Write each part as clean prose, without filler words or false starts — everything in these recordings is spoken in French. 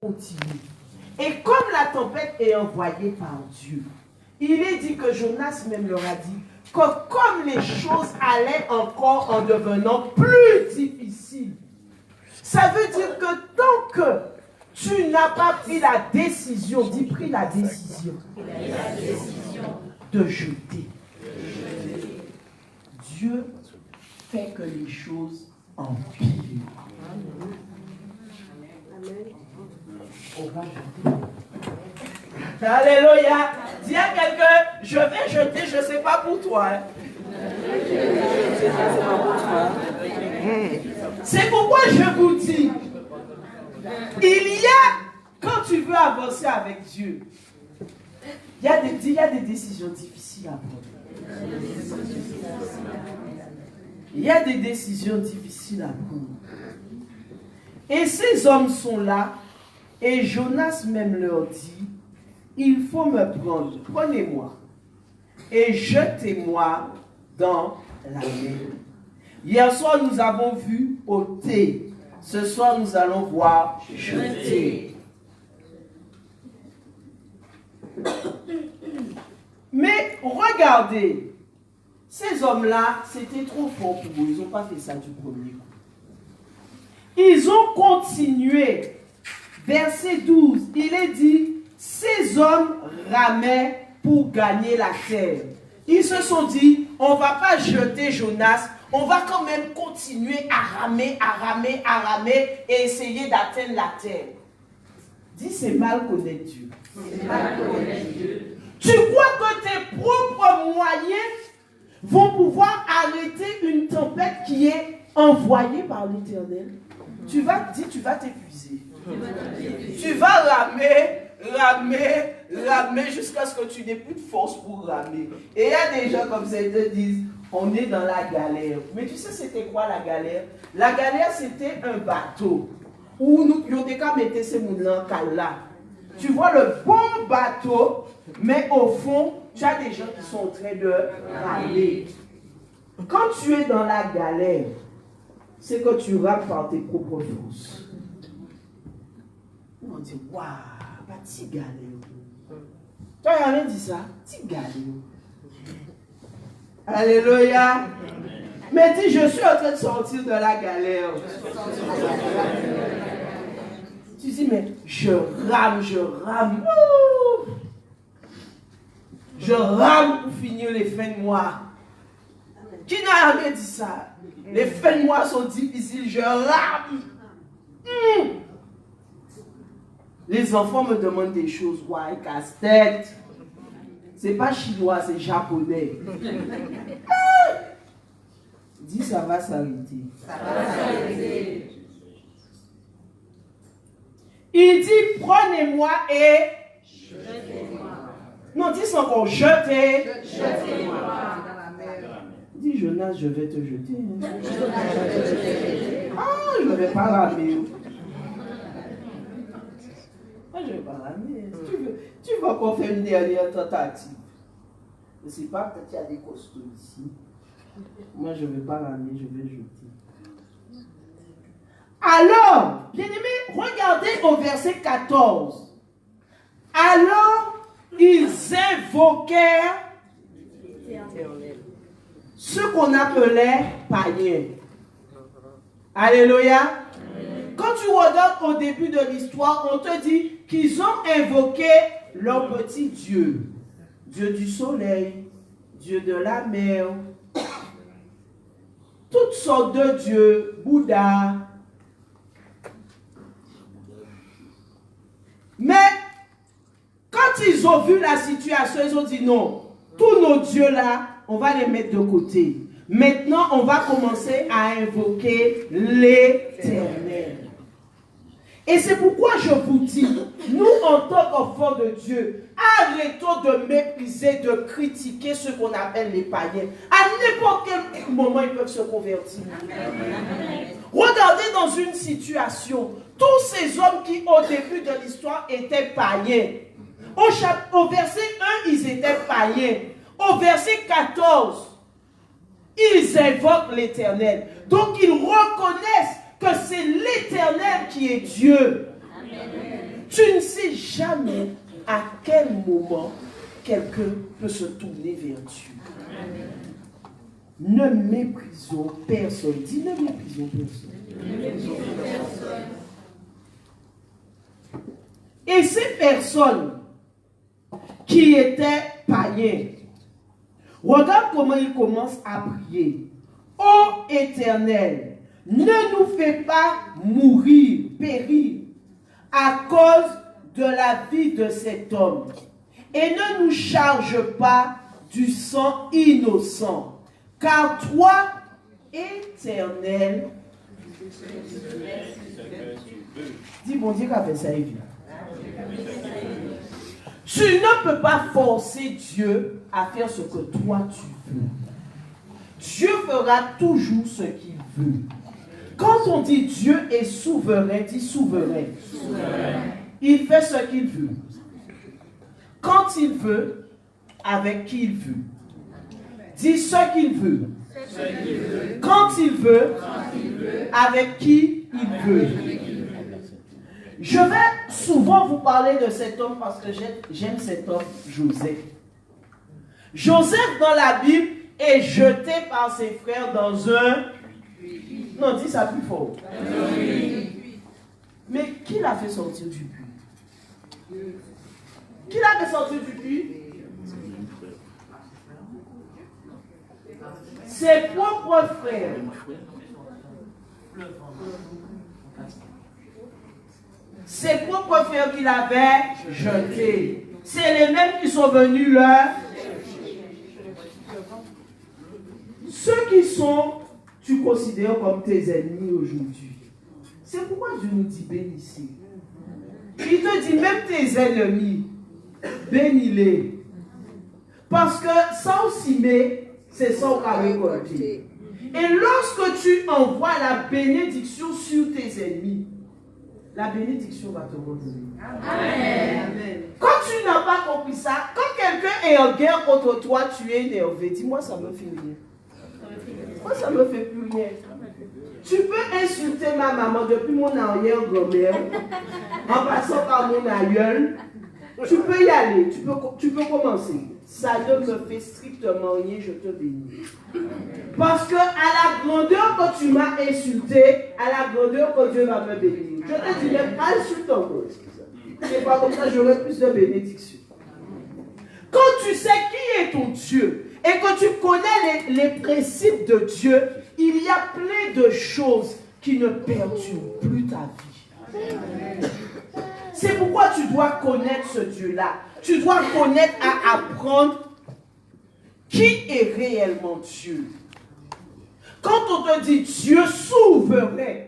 continue. Et comme la tempête est envoyée par Dieu, il est dit que Jonas même leur a dit que comme les choses allaient encore en devenant plus difficiles, ça veut dire que tant que tu n'as pas pris la décision, pris la décision de jeter, Dieu fait que les choses empirent. On va jeter. Alléluia. Dis à quelqu'un, je vais jeter, je ne sais pas pour toi. Hein. C'est pourquoi je vous dis, il y a, quand tu veux avancer avec Dieu, il y a des décisions difficiles à prendre. Il y a des décisions difficiles à prendre. Et ces hommes sont là, et Jonas même leur dit, il faut me prendre, prenez-moi, et jetez-moi dans la mer. Hier soir, nous avons vu ôter. Ce soir, nous allons voir jeter. Mais regardez, ces hommes-là, c'était trop fort pour eux. Ils n'ont pas fait ça du premier coup. Ils ont continué. Verset 12, il est dit, ces hommes ramaient pour gagner la terre. Ils se sont dit, on ne va pas jeter Jonas, on va quand même continuer à ramer, et essayer d'atteindre la terre. Dis, c'est mal connaître Dieu. C'est mal connaître Dieu. Tu crois que tes propres moyens vont pouvoir arrêter une tempête qui est envoyée par l'Éternel? Tu vas t'épuiser. Tu vas ramer jusqu'à ce que tu n'aies plus de force pour ramer. Et il y a des gens comme ça, ils te disent, on est dans la galère. Mais tu sais c'était quoi la galère? La galère c'était un bateau où nous mettons ces moulins là. Tu vois le bon bateau, mais au fond, tu as des gens qui sont en train de ramer. Quand tu es dans la galère, c'est que tu rames par tes propres forces. On dit, waouh, pas ti galère. Toi, il n'y a rien dit ça. Ti galère. Alléluia. Mais dis, je suis en train de sortir de la galère. Tu dis, mais je rame. Je rame pour finir les fins de mois. Qui n'a jamais dit ça? Les fins de mois sont difficiles, je rame. Les enfants me demandent des choses, ouais, casse-tête. C'est pas chinois, c'est japonais. Dis, ça va s'arrêter. Ça va s'arrêter. Il dit, prenez-moi et jetez-moi. Non, dis encore, jetez. Jetez-moi. Dis, Jonas, je vais te jeter. Ah, je ne vais pas ramer. Ah, je ne vais pas ramer. Tu veux qu'on fasse une dernière tentative. Je ne sais pas, peut-être qu'il y a des costauds ici. Moi, je ne vais pas ramer, je vais jeter. Alors, bien-aimés, regardez au verset 14. Alors, ils invoquèrent ce qu'on appelait païens. Alléluia. Quand tu regardes au début de l'histoire, on te dit qu'ils ont invoqué leur petit Dieu. Dieu du soleil, Dieu de la mer, toutes sortes de dieux, Bouddha. Mais quand ils ont vu la situation, ils ont dit non, tous nos dieux là, on va les mettre de côté. Maintenant, on va commencer à invoquer l'Éternel. Et c'est pourquoi je vous dis, nous en tant qu'enfants de Dieu, arrêtons de mépriser, de critiquer ce qu'on appelle les païens. À n'importe quel moment, ils peuvent se convertir. Regardez dans une situation, tous ces hommes qui au début de l'histoire étaient païens. Au verset 1, ils étaient païens. Au verset 14, ils invoquent l'Éternel. Donc ils reconnaissent que c'est l'Éternel qui est Dieu. Amen. Tu ne sais jamais à quel moment quelqu'un peut se tourner vers Dieu. Ne méprisons personne. Dis, ne méprisons personne. Et ces personnes qui étaient païens, regarde comment ils commencent à prier. Ô Éternel, ne nous fais pas mourir, périr, à cause de la vie de cet homme. Et ne nous charge pas du sang innocent. Car toi, Éternel, dis bon Dieu qu'a fait ça, Evie. Tu ne peux pas forcer Dieu à faire ce que toi tu veux. Dieu fera toujours ce qu'il veut. Quand on dit Dieu est souverain, dis souverain. Il fait ce qu'il veut. Quand il veut, avec qui il veut. Dis ce qu'il veut. Quand il veut, avec qui il veut. Je vais souvent vous parler de cet homme parce que j'aime cet homme, Joseph. Joseph dans la Bible est jeté par ses frères dans un... Non, dis ça plus fort. Mais qui l'a fait sortir du puits? Qui l'a fait sortir du puits? Ses propres frères. Ses propres frères qu'il avait jetés. C'est les mêmes qui sont venus là. Ceux qui sont, tu considères comme tes ennemis aujourd'hui. C'est pourquoi Dieu nous dit bénissez. Il te dit même tes ennemis, bénis-les. Parce que sans s'aimer, c'est sans récolter. Et lorsque tu envoies la bénédiction sur tes ennemis, la bénédiction va te revenir. Amen. Quand tu n'as pas compris ça, quand quelqu'un est en guerre contre toi, tu es énervé. Dis-moi, ça me fait rien. Moi, ça ne me fait plus rien. Tu peux insulter ma maman depuis mon arrière-grand-mère, en passant par mon aïeul. Tu peux y aller, tu peux commencer. Ça ne me fait strictement rien, je te bénis. Parce que à la grandeur que tu m'as insulté, à la grandeur que Dieu va me bénir. Je te dis même, insulte encore. C'est pas comme ça, j'aurai plus de bénédictions. Quand tu sais qui est ton Dieu et que tu connais les principes de Dieu, il y a plein de choses qui ne perturbent plus ta vie. C'est pourquoi tu dois connaître ce Dieu-là. Tu dois connaître à apprendre qui est réellement Dieu. Quand on te dit Dieu souverain,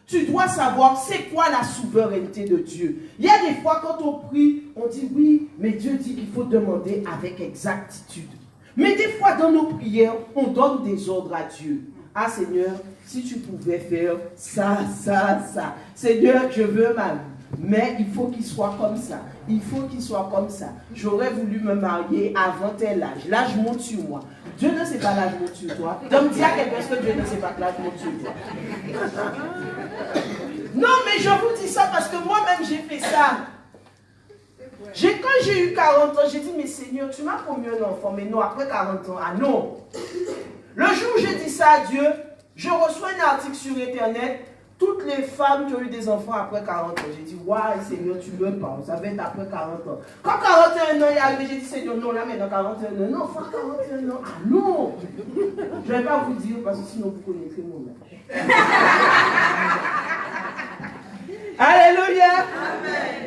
tu dois savoir c'est quoi la souveraineté de Dieu. Il y a des fois quand on prie, on dit oui, mais Dieu dit qu'il faut demander avec exactitude. Mais des fois dans nos prières, on donne des ordres à Dieu. Ah Seigneur, si tu pouvais faire ça, ça, ça. Seigneur, je veux ma vie. Mais il faut qu'il soit comme ça. Il faut qu'il soit comme ça. J'aurais voulu me marier avant tel âge. L'âge monte sur moi. Dieu ne sait pas l'âge monte sur toi. Donc dis à quelqu'un que Dieu ne sait pas que l'âge monte sur toi. Non, mais je vous dis ça parce que moi-même j'ai fait ça. Quand j'ai eu 40 ans, j'ai dit, mais Seigneur, tu m'as promis un enfant. Mais non, après 40 ans, ah non. Le jour où j'ai dit ça à Dieu, je reçois un article sur Internet. Toutes les femmes qui ont eu des enfants après 40 ans, j'ai dit, waouh, Seigneur, tu me parles, ça va être après 40 ans. Quand 41 ans est arrivé, j'ai dit, Seigneur, non, là maintenant 41 ans, non, pas 41 ans, ah non. Je ne vais pas vous dire parce que sinon vous connaîtrez mon âge. Alléluia. Amen.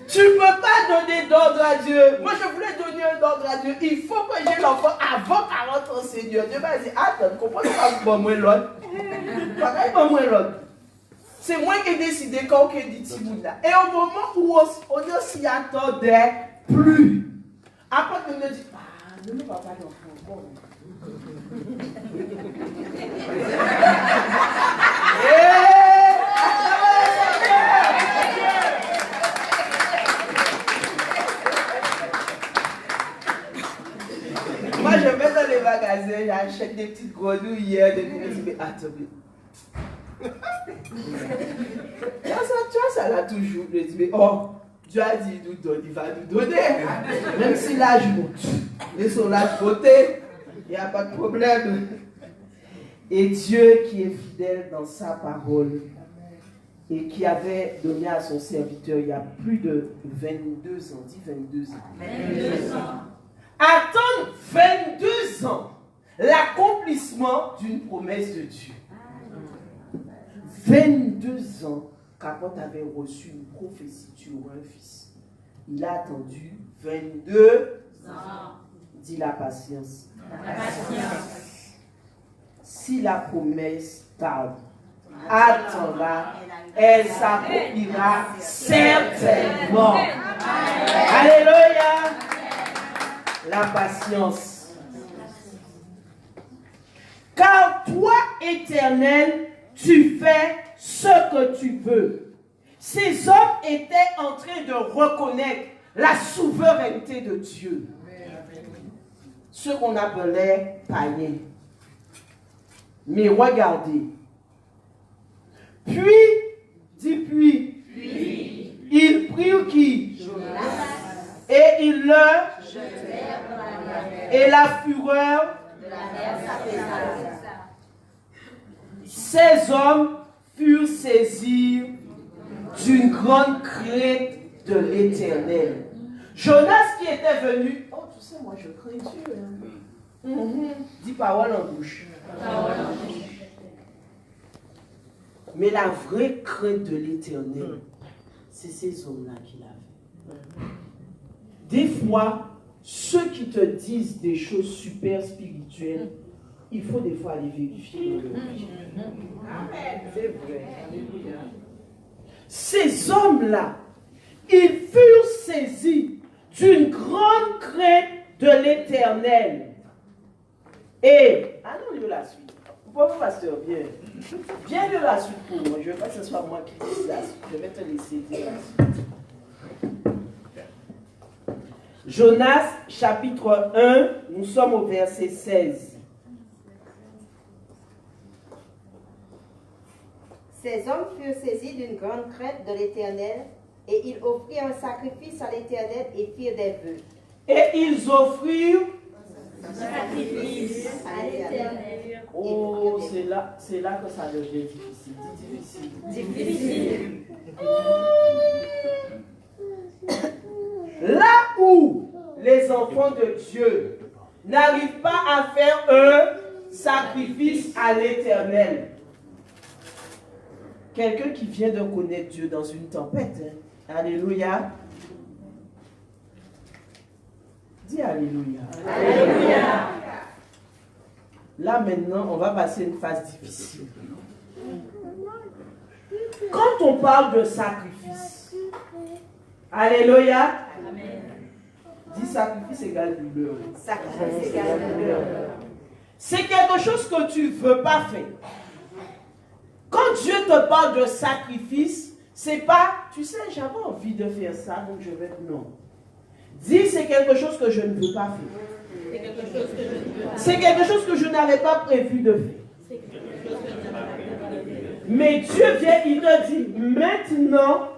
Tu ne peux pas donner d'ordre à Dieu. Moi, je voulais donner un ordre à Dieu. Il faut que j'ai l'enfant avant 40 ans, Seigneur. Dieu m'a dit, attends, comprends pas moi l'autre. C'est moi qui ai décidé quand on dit Timouna. Et au moment où on ne s'y attendait plus, après on me dit, ah, ne me parle pas d'enfant. Moi, je vais dans les magasins, j'achète des petites grenouilles, des petits... Attendez. Ça l'a toujours dit, mais oh, Dieu a dit, il nous donne, il va nous donner. Même si l'âge monte, et son âge côté, il n'y a pas de problème. Et Dieu qui est fidèle dans sa parole et qui avait donné à son serviteur il y a plus de 22 ans, dit 22 ans. 22 ans. Attendre 22 ans l'accomplissement d'une promesse de Dieu. 22 ans qu'Apote avait reçu une prophétie sur un fils. Il a attendu 22 ans. Dit la patience. La patience. Si la promesse tarde, attends-la, elle s'accomplira certainement. Alléluia. La patience. Car toi, Éternel, tu fais ce que tu veux. Ces hommes étaient en train de reconnaître la souveraineté de Dieu. Ce qu'on appelait païens. Mais regardez. Puis, ils prirent qui? Jonas. Et ils leur jetèrent dans la mer. Et la fureur de la mer s'apaisa. Ces hommes furent saisis d'une grande crainte de l'Éternel. Jonas qui était venu, oh tu sais moi je crains Dieu. Dis parole en bouche. Mais la vraie crainte de l'Éternel, c'est ces hommes-là qui l'avaient. Des fois, ceux qui te disent des choses super spirituelles, il faut des fois aller vérifier. Amen. C'est vrai. Ces hommes-là, ils furent saisis d'une grande crainte de l'Éternel. Et, allons lire la suite. Pourquoi pasteur, viens. Viens lire la suite pour moi. Je ne veux pas que ce soit moi qui dise la suite. Je vais te laisser dire la suite. Jonas, chapitre 1, nous sommes au verset 16. Ces hommes furent saisis d'une grande crainte de l'Éternel, et ils offrirent un sacrifice à l'Éternel et firent des vœux. Et ils offrirent un sacrifice à l'Éternel. Oh, c'est là que ça devient difficile. Difficile. Là où les enfants de Dieu n'arrivent pas à faire un sacrifice à l'Éternel. Quelqu'un qui vient de connaître Dieu dans une tempête. Hein? Alléluia. Dis Alléluia. Alléluia. Là maintenant, on va passer une phase difficile. Quand on parle de sacrifice, Alléluia. Amen. Dis sacrifice égale douleur. Sacrifice égale douleur. C'est quelque chose que tu ne veux pas faire. Quand Dieu te parle de sacrifice, c'est pas, tu sais, j'avais envie de faire ça, donc je vais. Non. Dis, c'est quelque chose que je ne veux pas faire. C'est quelque chose que je n'avais pas prévu de faire. Mais Dieu vient, il te dit, maintenant,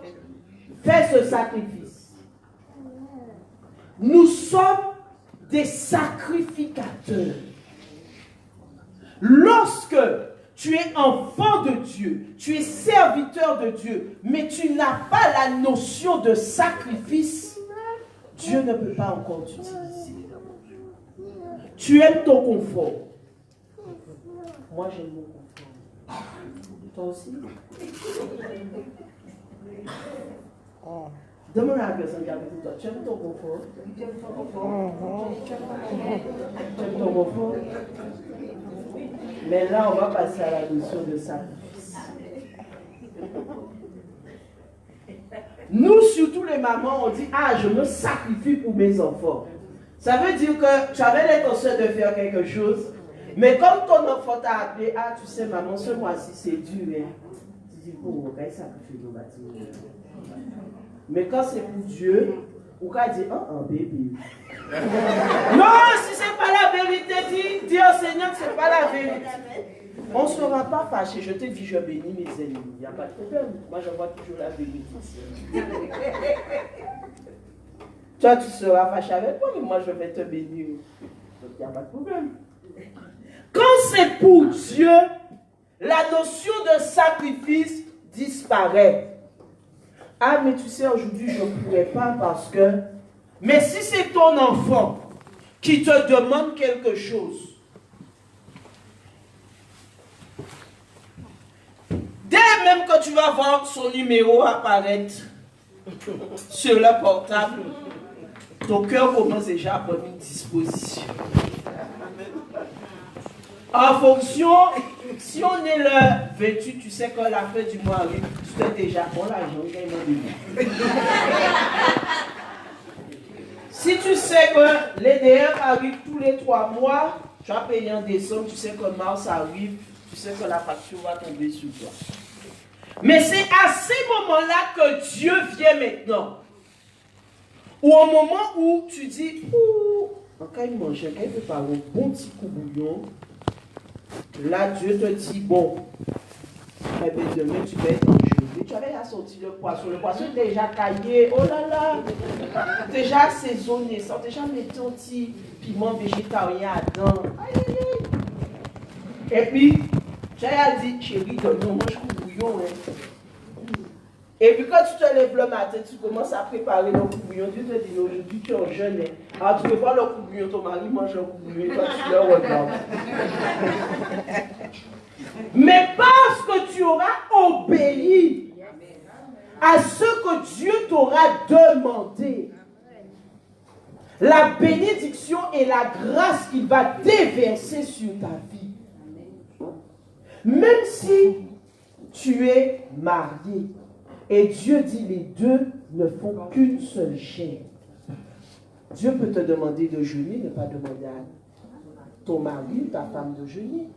fais ce sacrifice. Nous sommes des sacrificateurs. Lorsque tu es enfant de Dieu, tu es serviteur de Dieu, mais tu n'as pas la notion de sacrifice, Dieu ne peut pas encore t'utiliser. Tu aimes ton confort. Moi, j'aime mon confort. Toi aussi? Demande à la personne qui est avec toi, tu aimes ton confort? Tu aimes ton confort? Tu aimes ton confort? Mais là, on va passer à la notion de sacrifice. Nous, surtout les mamans, on dit, ah, je me sacrifie pour mes enfants. Ça veut dire que tu avais l'intention de faire quelque chose, mais comme ton enfant t'a appelé, ah, tu sais, maman, ce mois-ci, c'est dur. Hein? Tu dis, oh, on va sacrifier nos bâtiments. Mais quand c'est pour Dieu, on va dire, oh, bébé. Non, si ce n'est pas la vérité, dis au Seigneur que ce n'est pas la vérité. On ne sera pas fâché. Je te dis, je bénis mes ennemis. Il n'y a pas de problème. Moi, je vois toujours la bénédiction. Toi, tu seras fâché avec moi, mais moi, je vais te bénir. Donc, il n'y a pas de problème. Quand c'est pour Dieu, la notion de sacrifice disparaît. Ah, mais tu sais, aujourd'hui, je ne pourrais pas parce que... Mais si c'est ton enfant qui te demande quelque chose, dès même que tu vas voir son numéro apparaître sur le portable, ton cœur commence déjà à prendre une disposition. En fonction, si on est le 28, tu sais que la fin du mois arrive, tu t'es déjà bon l'argent, il m'a donné. Si tu sais que l'EDF arrive tous les 3 mois, tu vas payer en décembre, tu sais que mars arrive, tu sais que la facture va tomber sur toi. Mais c'est à ces moments-là que Dieu vient maintenant. Ou au moment où tu dis, quand il mange, quand il prépare un bon petit coup bouillon, là Dieu te dit, bon, eh bien, demain tu vas être en jeûne. Tu avais déjà sorti le poisson est déjà caillé, oh là là, déjà assaisonné, ça déjà mis un petit piment végétarien dedans. Aïe, aïe, aïe. Et puis, tu as dit, chérie, donne-nous, mange coup bouillon. Hein. Et puis quand tu te lèves le matin, tu commences à préparer le coup bouillon. Dieu te dit, aujourd'hui tu es en jeûne. Hein. Alors tu prépares le coup bouillon, ton mari mange le coup bouillon, et toi tu le regardes. Mais parce que tu auras obéi à ce que Dieu t'aura demandé, la bénédiction et la grâce qu'il va déverser sur ta vie. Même si tu es marié, et Dieu dit les deux ne font qu'une seule chair. Dieu peut te demander de jeûner, ne pas demander à ton mari ou ta femme de jeûner.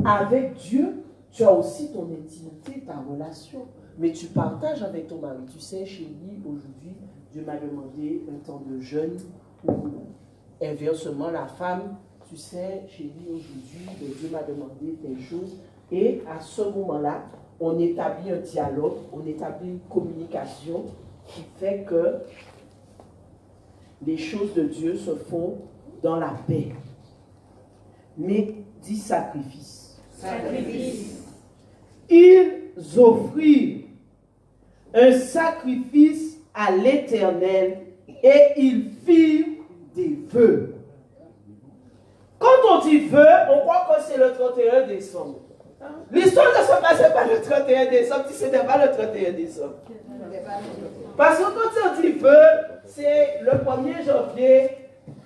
Avec Dieu, tu as aussi ton intimité, ta relation. Mais tu partages avec ton mari. Tu sais, chérie, aujourd'hui, Dieu m'a demandé un temps de jeûne. Ou inversement, la femme, tu sais, chérie, aujourd'hui, Dieu m'a demandé telle chose. Et à ce moment-là, on établit un dialogue, on établit une communication qui fait que les choses de Dieu se font dans la paix. Mais dis sacrifice. Sacrifice. Ils offrirent un sacrifice à l'Éternel et ils firent des vœux. Quand on dit vœux, on croit que c'est le 31 décembre. L'histoire ne se passait pas le 31 décembre, si ce n'était pas le 31 décembre. Parce que quand on dit vœux, c'est le 1er janvier.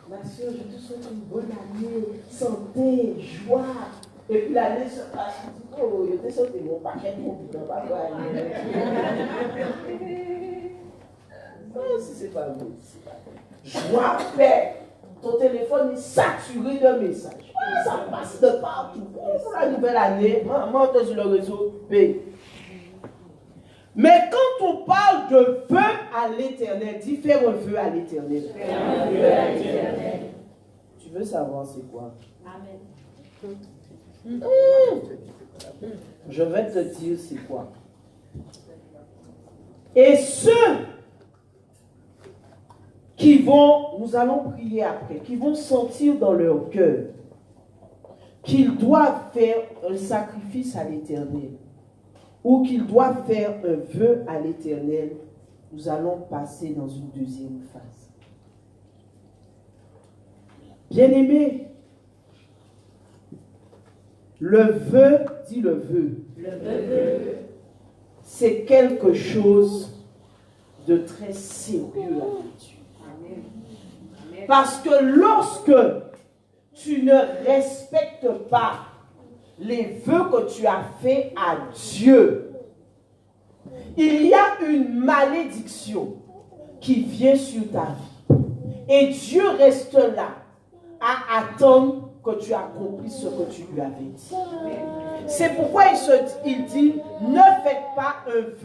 Ma soeur, je te souhaite une bonne année, santé, joie. Et puis l'année se passe, oh, je te souhaite mon paquet de mon bidon, papa. Oh, si c'est pas bon. Joie, paix. Ton téléphone est saturé de messages. Ça passe de partout. Pour la nouvelle année, monte sur le réseau, paix. Mais quand on parle de vœu à l'Éternel, dis faire un vœu à l'Éternel. Tu veux savoir c'est quoi? Amen. Je vais te dire c'est quoi. Et ceux qui vont, nous allons prier après, qui vont sentir dans leur cœur qu'ils doivent faire un sacrifice à l'Éternel ou qu'ils doivent faire un vœu à l'Éternel, nous allons passer dans une deuxième phase. Bien-aimés, le vœu, dis le vœu, c'est quelque chose de très sérieux avec Dieu. Parce que lorsque tu ne respectes pas les vœux que tu as faits à Dieu, il y a une malédiction qui vient sur ta vie. Et Dieu reste là à attendre que tu accomplisses ce que tu lui avais dit. C'est pourquoi il dit, ne faites pas un vœu